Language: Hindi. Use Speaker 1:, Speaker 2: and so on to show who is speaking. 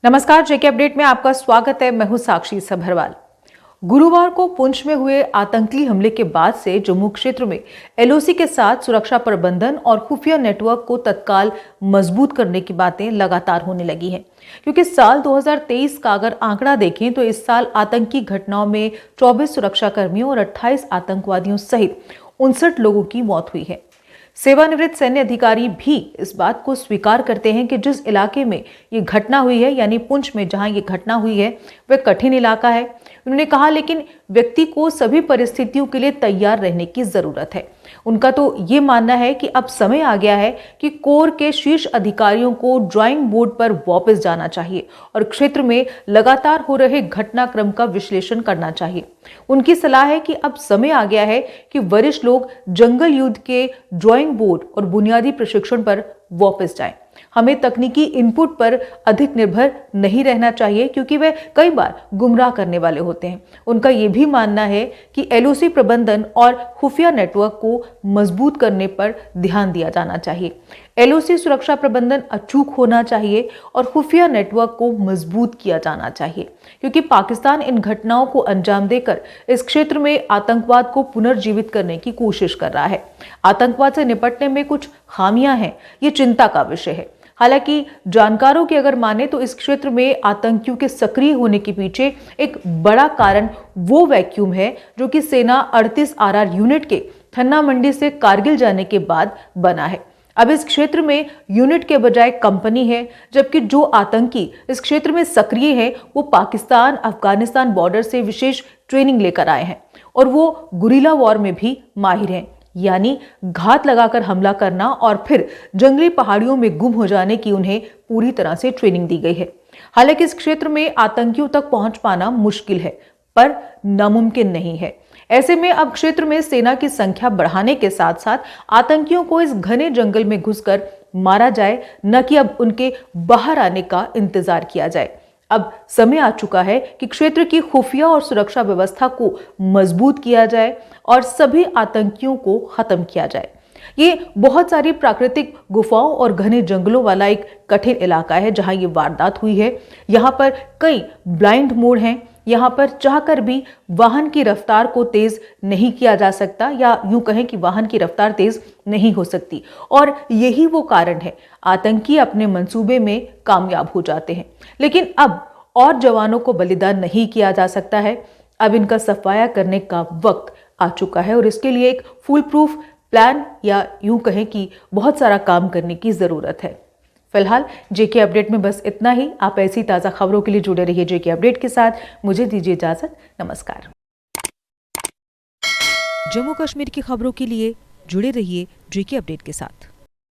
Speaker 1: नमस्कार, जेके अपडेट में आपका स्वागत है। मैं हूं साक्षी सभरवाल। गुरुवार को पुंछ में हुए आतंकी हमले के बाद से जम्मू क्षेत्र में एलओसी के साथ सुरक्षा प्रबंधन और खुफिया नेटवर्क को तत्काल मजबूत करने की बातें लगातार होने लगी हैं, क्योंकि साल 2023 का अगर आंकड़ा देखें तो इस साल आतंकी घटनाओं में 24 सुरक्षा कर्मियों और 28 आतंकवादियों सहित 59 लोगों की मौत हुई है। सेवानिवृत्त सैन्य अधिकारी भी इस बात को स्वीकार करते हैं कि जिस इलाके में ये घटना हुई है, यानी पुंछ में जहां ये घटना हुई है, वह कठिन इलाका है। उन्होंने कहा, लेकिन व्यक्ति को सभी परिस्थितियों के लिए तैयार रहने की जरूरत है। उनका तो ये मानना है कि अब समय आ गया है कि कोर के शीर्ष अधिकारियों को ड्राइंग बोर्ड पर वापस जाना चाहिए और क्षेत्र में लगातार हो रहे घटनाक्रम का विश्लेषण करना चाहिए। उनकी सलाह है कि अब समय आ गया है कि वरिष्ठ लोग जंगल युद्ध के ड्राइंग बोर्ड और बुनियादी प्रशिक्षण पर वापस जाएं। हमें तकनीकी इनपुट पर अधिक निर्भर नहीं रहना चाहिए, क्योंकि वे कई बार गुमराह करने वाले होते हैं। उनका यह भी मानना है कि एलओसी प्रबंधन और खुफिया नेटवर्क को मजबूत करने पर ध्यान दिया जाना चाहिए। एलओसी सुरक्षा प्रबंधन अचूक होना चाहिए और खुफिया नेटवर्क को मजबूत किया जाना चाहिए, क्योंकि पाकिस्तान इन घटनाओं को अंजाम देकर इस क्षेत्र में आतंकवाद को पुनर्जीवित करने की कोशिश कर रहा है। आतंकवाद से निपटने में कुछ खामियां हैं, ये चिंता का विषय है। हालांकि जानकारों की अगर माने तो इस क्षेत्र में आतंकियों के सक्रिय होने के पीछे एक बड़ा कारण वो वैक्यूम है जो कि सेना 38 आरआर यूनिट के थन्ना मंडी से कारगिल जाने के बाद बना है। अब इस क्षेत्र में यूनिट के बजाय कंपनी है, जबकि जो आतंकी इस क्षेत्र में सक्रिय है वो पाकिस्तान अफगानिस्तान बॉर्डर से विशेष ट्रेनिंग लेकर आए हैं और वो गुरिल्ला वॉर में भी माहिर हैं, यानी घात लगाकर हमला करना और फिर जंगली पहाड़ियों में गुम हो जाने की उन्हें पूरी तरह से ट्रेनिंग दी गई है। हालांकि इस क्षेत्र में आतंकियों तक पहुंच पाना मुश्किल है, पर नामुमकिन नहीं है। ऐसे में अब क्षेत्र में सेना की संख्या बढ़ाने के साथ साथ आतंकियों को इस घने जंगल में घुसकर मारा जाए, न कि अब उनके बाहर आने का इंतजार किया जाए। अब समय आ चुका है कि क्षेत्र की खुफिया और सुरक्षा व्यवस्था को मजबूत किया जाए और सभी आतंकियों को खत्म किया जाए। ये बहुत सारी प्राकृतिक गुफाओं और घने जंगलों वाला एक कठिन इलाका है जहां ये वारदात हुई है। यहाँ पर कई ब्लाइंड मोड़ हैं। यहाँ पर चाहकर भी वाहन की रफ्तार को तेज नहीं किया जा सकता, या यूं कहें कि वाहन की रफ्तार तेज नहीं हो सकती, और यही वो कारण है आतंकी अपने मंसूबे में कामयाब हो जाते हैं। लेकिन अब और जवानों को बलिदान नहीं किया जा सकता है। अब इनका सफाया करने का वक्त आ चुका है और इसके लिए एक फुल प्रूफ प्लान, या यूं कहें कि बहुत सारा काम करने की जरूरत है। फिलहाल जेके अपडेट में बस इतना ही। आप ऐसी ताज़ा खबरों के लिए जुड़े रहिए जेके अपडेट के साथ। मुझे दीजिए इजाजत। नमस्कार।
Speaker 2: जम्मू कश्मीर की खबरों के लिए जुड़े रहिए जेके अपडेट के साथ।